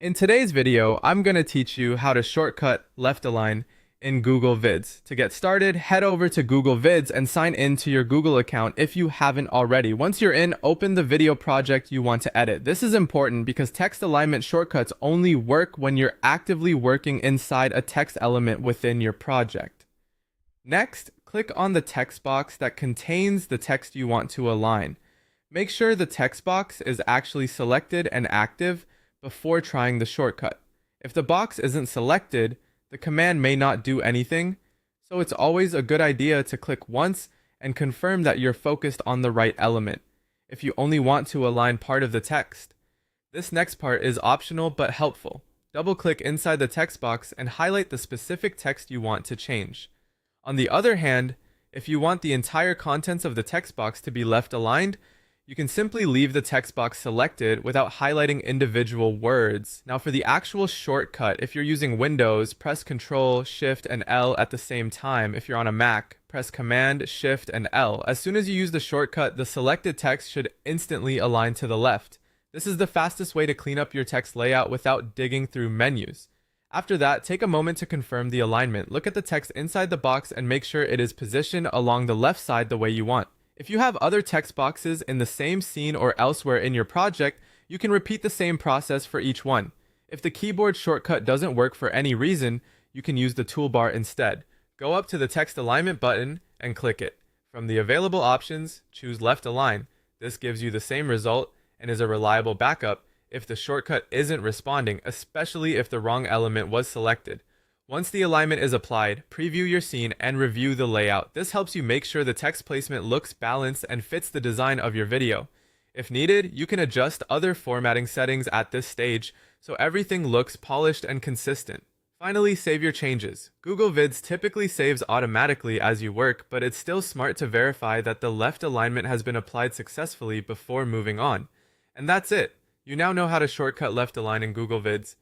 In today's video, I'm going to teach you how to shortcut left align in Google Vids. To get started, head over to Google Vids and sign in to your Google account if you haven't already. Once you're in, open the video project you want to edit. This is important because text alignment shortcuts only work when you're actively working inside a text element within your project. Next, click on the text box that contains the text you want to align. Make sure the text box is actually selected and active before trying the shortcut. If the box isn't selected, the command may not do anything, so it's always a good idea to click once and confirm that you're focused on the right element, if you only want to align part of the text. This next part is optional but helpful. Double-click inside the text box and highlight the specific text you want to change. On the other hand, if you want the entire contents of the text box to be left aligned, you can simply leave the text box selected without highlighting individual words. Now for the actual shortcut, if you're using Windows, press Ctrl, Shift, and L at the same time. If you're on a Mac, press Command, Shift, and L. As soon as you use the shortcut, the selected text should instantly align to the left. This is the fastest way to clean up your text layout without digging through menus. After that, take a moment to confirm the alignment. Look at the text inside the box and make sure it is positioned along the left side the way you want. If you have other text boxes in the same scene or elsewhere in your project, you can repeat the same process for each one. If the keyboard shortcut doesn't work for any reason, you can use the toolbar instead. Go up to the text alignment button and click it. From the available options, choose left align. This gives you the same result and is a reliable backup if the shortcut isn't responding, especially if the wrong element was selected. Once the alignment is applied, preview your scene and review the layout. This helps you make sure the text placement looks balanced and fits the design of your video. If needed, you can adjust other formatting settings at this stage so everything looks polished and consistent. Finally, save your changes. Google Vids typically saves automatically as you work, but it's still smart to verify that the left alignment has been applied successfully before moving on. And that's it. You now know how to shortcut left align in Google Vids.